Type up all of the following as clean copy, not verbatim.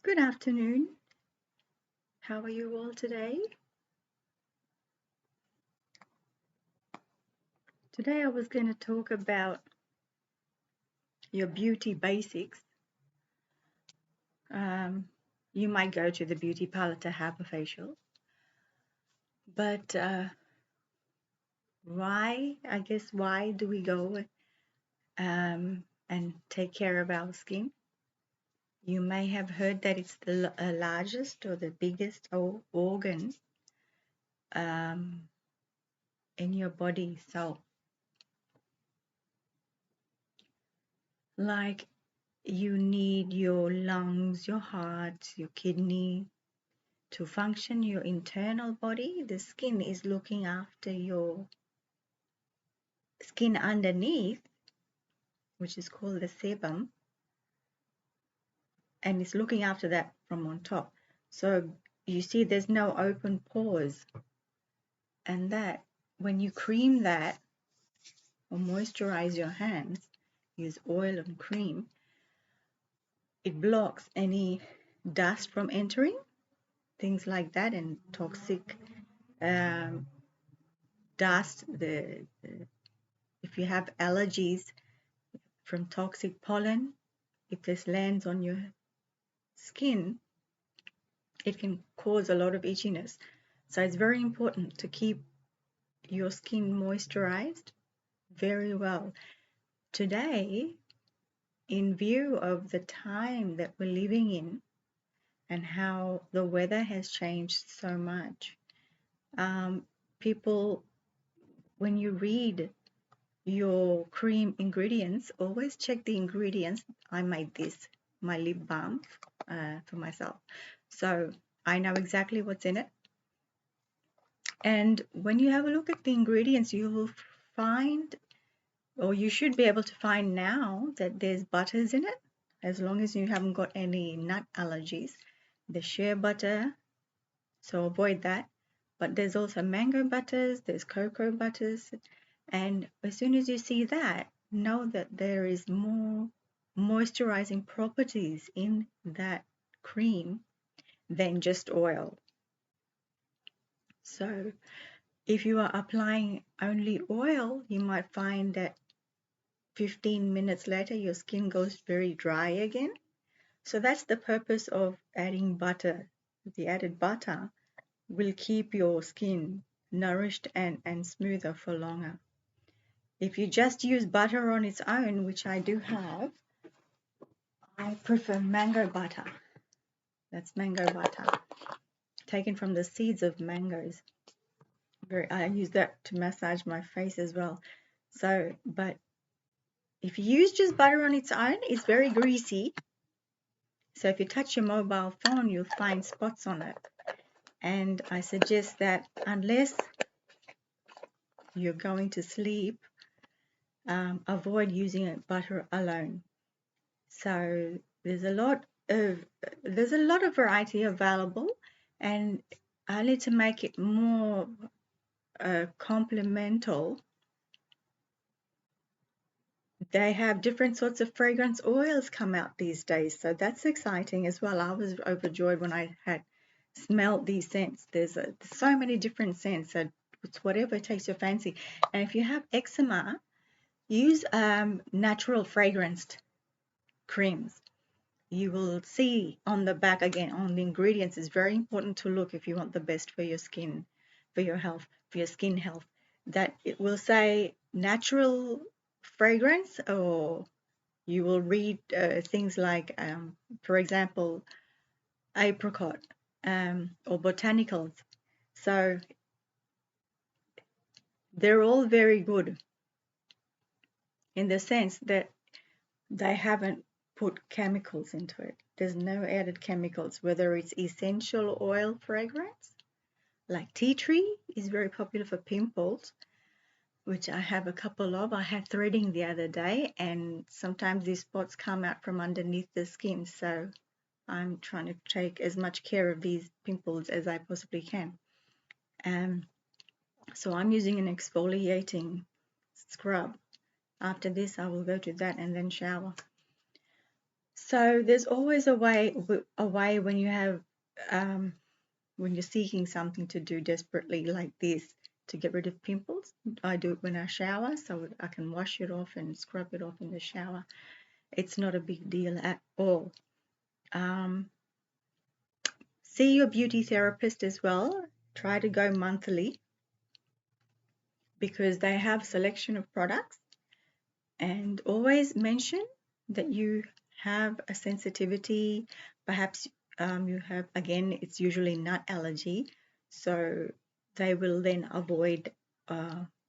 Good afternoon. How are you all today? Today I was going to talk about your beauty basics. Um, you might go to the beauty parlor to have a facial, but why do we go and take care of our skin? You may have heard that it's the largest or the biggest organ um, in your body. So, like, you need your lungs, your heart, your kidney to function your internal body. The skin is looking after your skin underneath, which is called the sebum, and it's looking after that from on top. So you see there's no open pores, and that when you cream that or moisturize your hands, use oil and cream, it blocks any dust from entering, things like that, and toxic um, dust. If you have allergies from toxic pollen, if this lands on your skin, it can cause a lot of itchiness. So it's very important to keep your skin moisturized very well. Today, in view of the time that we're living in and how the weather has changed so much, people, when you read your cream ingredients, always check the ingredients. I made this, my lip balm, for myself. So I know exactly what's in it. And when you have a look at the ingredients, you will find, or you should be able to find now, that there's butters in it, as long as you haven't got any nut allergies. The shea butter, so avoid that. But there's also mango butters, there's cocoa butters. And as soon as you see that, know that there is more moisturizing properties in that cream than just oil. So if you are applying only oil, you might find that 15 minutes later your skin goes very dry again. So that's the purpose of adding butter. The added butter will keep your skin nourished and smoother for longer. If you just use butter on its own, which I do have, I prefer mango butter. That's mango butter, taken from the seeds of mangoes. I use that to massage my face as well. So, but if you use just butter on its own, it's very greasy. So if you touch your mobile phone, you'll find spots on it. And I suggest that unless you're going to sleep, avoid using butter alone. So there's a lot of variety available, and only to make it more complemental, they have different sorts of fragrance oils come out these days. So that's exciting as well. I was overjoyed when I had smelled these scents. There's so many different scents. So it's whatever takes your fancy. And if you have eczema, use natural fragranced creams. You will see on the back again on the ingredients. It's very important to look if you want the best for your skin, for your health, for your skin health, that it will say natural fragrance, or you will read things like, for example, apricot or botanicals. So they're all very good in the sense that they haven't put chemicals into it. There's no added chemicals, whether it's essential oil fragrance, like tea tree is very popular for pimples, which I have a couple of. I had threading the other day, and sometimes these spots come out from underneath the skin. So I'm trying to take as much care of these pimples as I possibly can. So I'm using an exfoliating scrub. After this, I will go to that and then shower. So there's always a way when you have when you're seeking something to do desperately like this to get rid of pimples. I do it when I shower, so I can wash it off and scrub it off in the shower. It's not a big deal at all. Um, See your beauty therapist as well. Try to go monthly because they have selection of products, and always mention that you have a sensitivity. Perhaps you have, again, it's usually nut allergy, so they will then avoid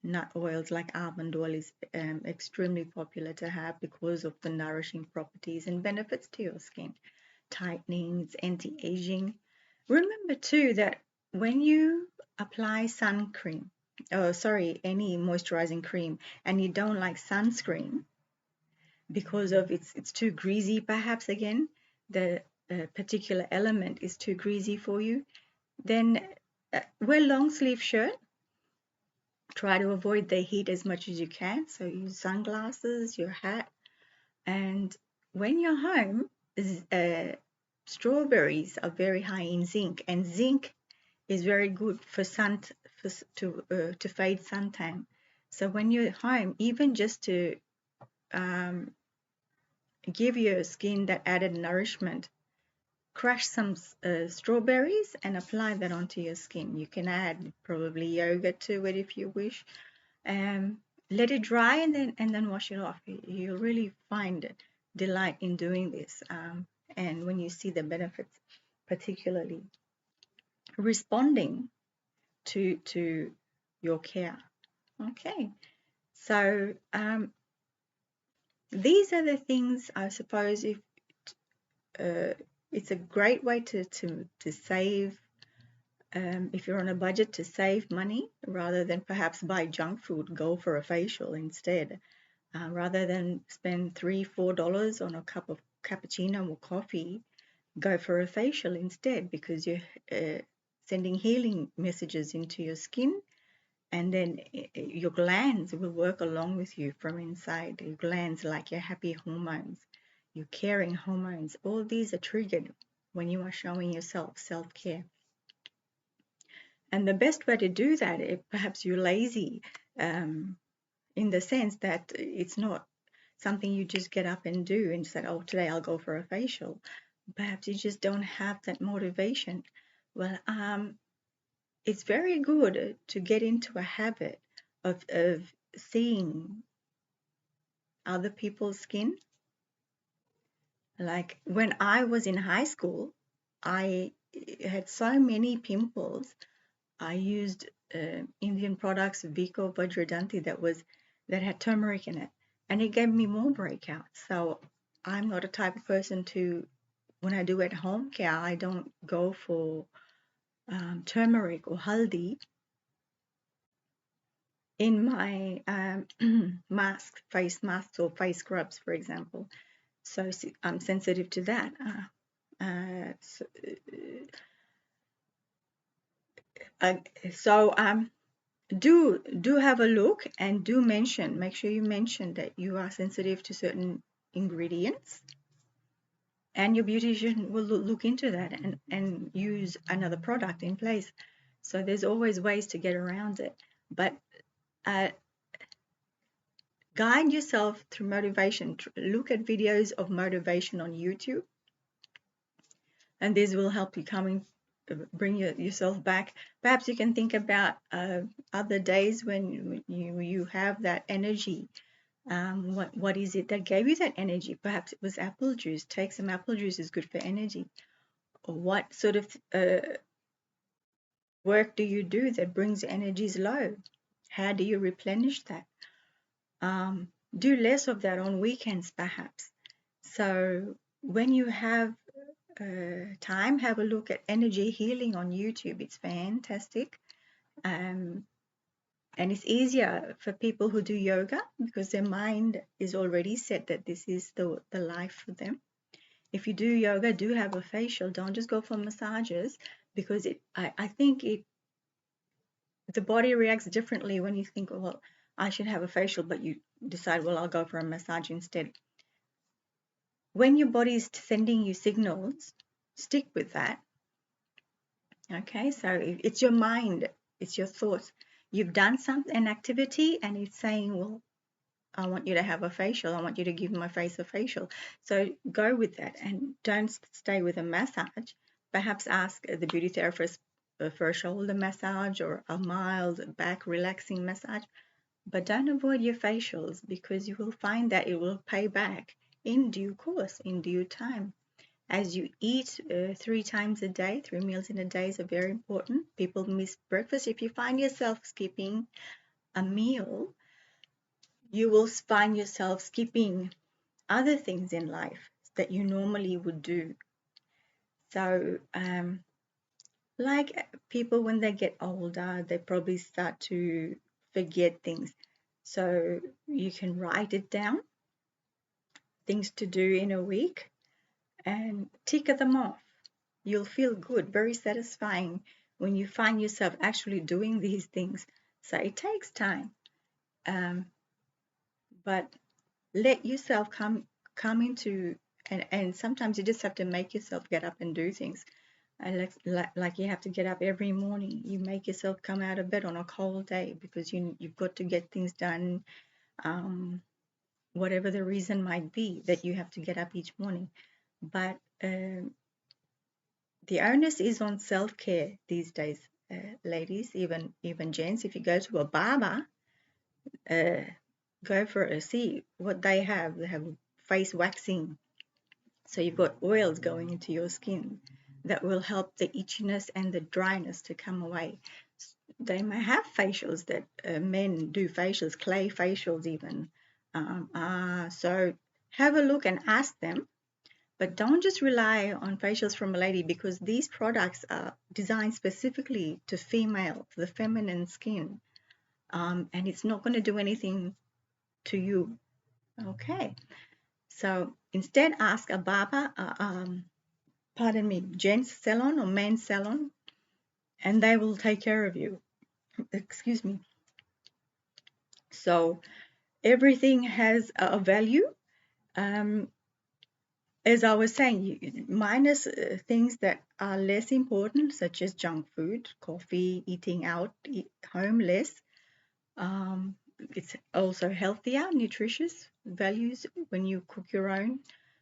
nut oils. Like almond oil is extremely popular to have because of the nourishing properties and benefits to your skin. Tightening, it's anti-aging. Remember too that when you apply sun cream, any moisturizing cream, and you don't like sunscreen because of it's too greasy, perhaps again, the particular element is too greasy for you, then wear long sleeve shirt. Try to avoid the heat as much as you can. So use sunglasses, your hat, and when you're home, strawberries are very high in zinc, and zinc is very good for to fade suntan. So when you're home, even just to um, give your skin that added nourishment, crush some strawberries and apply that onto your skin. You can add probably yogurt to it if you wish. Let it dry and then wash it off. You'll really find delight in doing this. And when you see the benefits, particularly responding to your care. Okay, so these are the things, I suppose, if it's a great way to save. If you're on a budget, to save money rather than perhaps buy junk food, go for a facial instead. Rather than spend $3-4 on a cup of cappuccino or coffee, go for a facial instead, because you're sending healing messages into your skin, and then your glands will work along with you from inside. Your glands, like your happy hormones, your caring hormones, all these are triggered when you are showing yourself self-care. And the best way to do that, if perhaps you're lazy, in the sense that it's not something you just get up and do and say, oh, today I'll go for a facial. Perhaps you just don't have that motivation. Well, it's very good to get into a habit of seeing other people's skin. Like when I was in high school, I had so many pimples. I used Indian products, Vico Vajradanti, that had turmeric in it, and it gave me more breakouts. So I'm not a type of person to, when I do at home care, I don't go for turmeric or haldi in my masks, face masks or face scrubs, for example. So I'm sensitive to that. So do have a look, and make sure you mention that you are sensitive to certain ingredients, and your beautician will look into that and use another product in place. So there's always ways to get around it, but uh, guide yourself through motivation. Look at videos of motivation on YouTube, and this will help you bring yourself back. Perhaps you can think about other days when you have that energy. What is it that gave you that energy? Perhaps it was apple juice. Take some apple juice, is good for energy. Or what sort of work do you do that brings energies low? How do you replenish that? Do less of that on weekends, perhaps. So when you have time, have a look at energy healing on YouTube. It's fantastic. And it's easier for people who do yoga because their mind is already set that this is the life for them. If you do yoga, do have a facial. Don't just go for massages, because I think the body reacts differently when you think, well, I should have a facial, but you decide, well, I'll go for a massage instead. when your body is sending you signals, stick with that. Okay, so it's your mind, it's your thoughts. You've done an activity and it's saying, well, I want you to have a facial. I want you to give my face a facial. So go with that and don't stay with a massage. Perhaps ask the beauty therapist for a shoulder massage or a mild back relaxing massage. But don't avoid your facials because you will find that it will pay back in due course, in due time. As you eat 3 times a day, 3 meals in a day is very important. People miss breakfast. If you find yourself skipping a meal, you will find yourself skipping other things in life that you normally would do. So, like people when they get older, they probably start to forget things. So you can write it down, things to do in a week, and tick them off. You'll feel good, very satisfying when you find yourself actually doing these things. So it takes time, but let yourself come into and sometimes you just have to make yourself get up and do things. Like you have to get up every morning. You make yourself come out of bed on a cold day because you've got to get things done, whatever the reason might be that you have to get up each morning. But the onus is on self-care these days, ladies, even gents. If you go to a barber, go for a see what they have. They have face waxing. So you've got oils going into your skin that will help the itchiness and the dryness to come away. They may have facials that men do facials, clay facials even. So have a look and ask them, but don't just rely on facials from a lady because these products are designed specifically to female, to the feminine skin, and it's not going to do anything to you. Okay, so instead ask a barber, pardon me, gents salon or men's salon, and they will take care of you. Excuse me. So everything has a value. Um, as I was saying, minus things that are less important, such as junk food, coffee, eating out, home less. It's also healthier, nutritious values when you cook your own.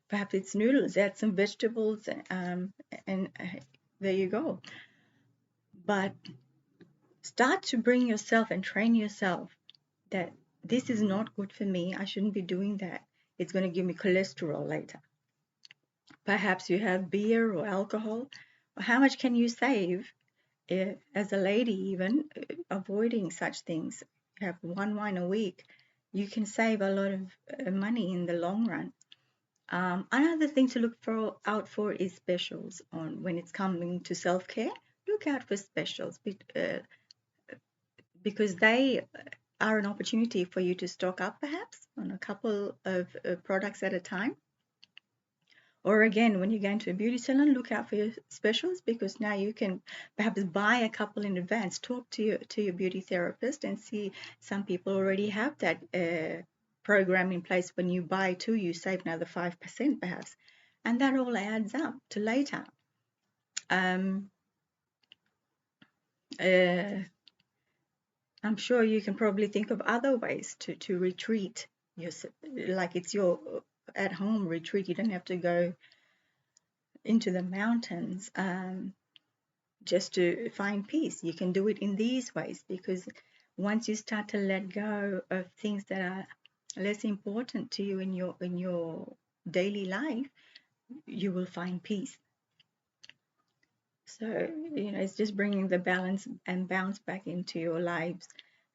Perhaps it's noodles, add some vegetables, and there you go. But start to bring yourself and train yourself that this is not good for me. I shouldn't be doing that. It's going to give me cholesterol later. Perhaps you have beer or alcohol. How much can you save as a lady, even avoiding such things? You have one wine a week. You can save a lot of money in the long run. Another thing to look out for is specials on when it's coming to self-care. Look out for specials because they are an opportunity for you to stock up perhaps on a couple of products at a time. Or again, when you go into a beauty salon, look out for your specials because now you can perhaps buy a couple in advance. Talk to your beauty therapist and see. Some people already have that program in place. When you buy two, you save another 5% perhaps, and that all adds up to later. I'm sure you can probably think of other ways to retreat. Like it's your at home retreat. You don't have to go into the mountains just to find peace. You can do it in these ways because once you start to let go of things that are less important to you in your daily life, you will find peace. So it's just bringing the balance and bounce back into your lives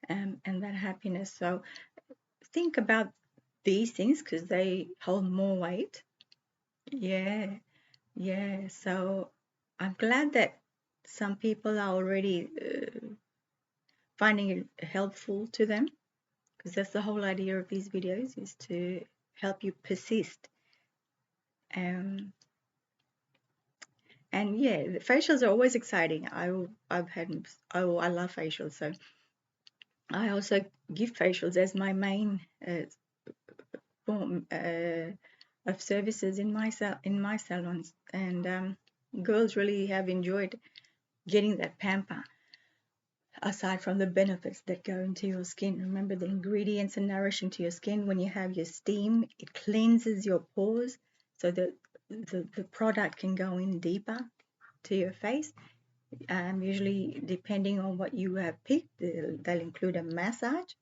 and that happiness. So think about these things because they hold more weight. Yeah. So I'm glad that some people are already finding it helpful to them because that's the whole idea of these videos is to help you persist. And yeah, the facials are always exciting. I love facials, so I also give facials as my main form of services in my salons, and girls really have enjoyed getting that pamper. Aside from the benefits that go into your skin, remember the ingredients are nourishing to your skin. When you have your steam, it cleanses your pores so that the product can go in deeper to your face. Usually, depending on what you have picked, they'll include a massage.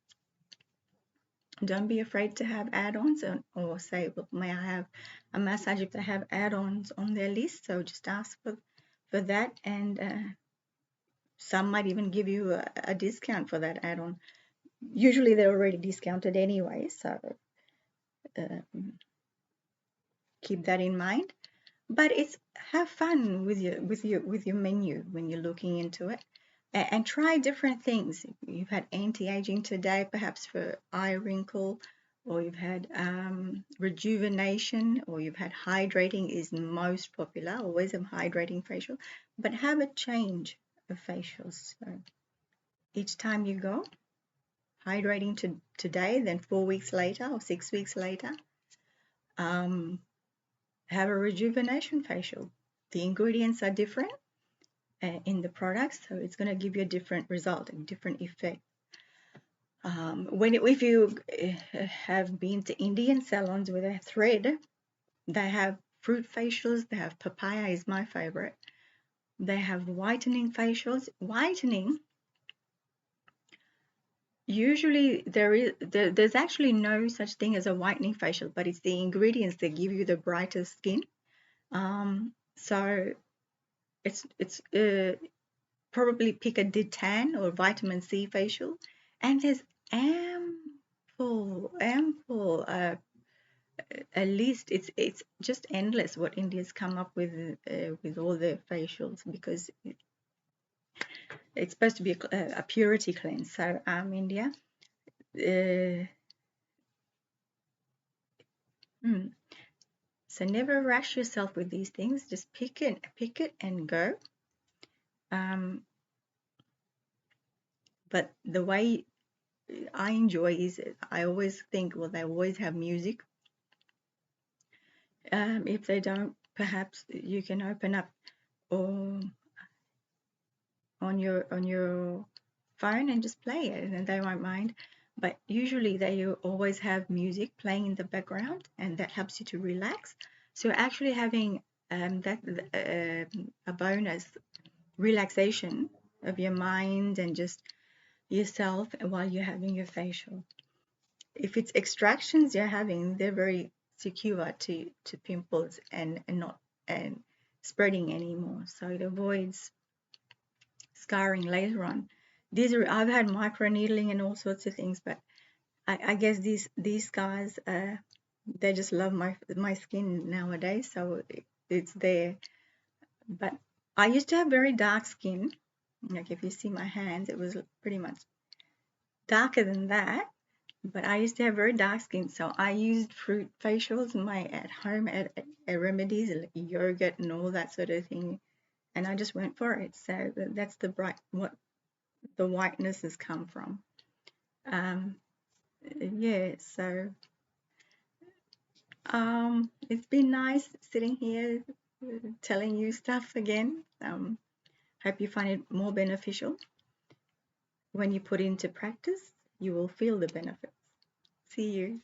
Don't be afraid to have add-ons, or say, well, may I have a massage if they have add-ons on their list. So just ask for that, and some might even give you a discount for that add-on. Usually they're already discounted anyway, so keep that in mind. But it's have fun with your menu when you're looking into it, and try different things. You've had anti-aging today, perhaps for eye wrinkle, or you've had rejuvenation, or you've had hydrating is most popular. Always a hydrating facial, but have a change of facials. So each time you go, hydrating today, then 4 weeks later or 6 weeks later, have a rejuvenation facial. The ingredients are different in the products, so it's going to give you a different result, a different effect. If you have been to Indian salons with a thread, they have fruit facials. They have papaya is my favorite. They have whitening facials. Whitening, usually there's actually no such thing as a whitening facial, but it's the ingredients that give you the brightest skin. So it's probably pick a detan or vitamin C facial, and there's ample at least it's just endless what India's come up with all their facials, because it's supposed to be a purity cleanse. So India. So never rush yourself with these things. Just pick it and go. But the way I enjoy is I always think, well, they always have music. If they don't, perhaps you can open up or on your phone and just play it, and they won't mind. But usually they always have music playing in the background, and that helps you to relax. So actually having a bonus relaxation of your mind and just yourself while you're having your facial. If it's extractions you're having, they're very secure to pimples and not spreading anymore, so it avoids scarring later on. I've had microneedling and all sorts of things, but I guess these guys they just love my skin nowadays, so it's there. But I used to have very dark skin. Like if you see my hands, it was pretty much darker than that. But I used to have very dark skin, so I used fruit facials in my at home remedies, like yogurt and all that sort of thing, and I just went for it. So that's what the whiteness has come from. Yeah, so it's been nice sitting here telling you stuff again. Hope you find it more beneficial. When you put it into practice, you will feel the benefits. See you.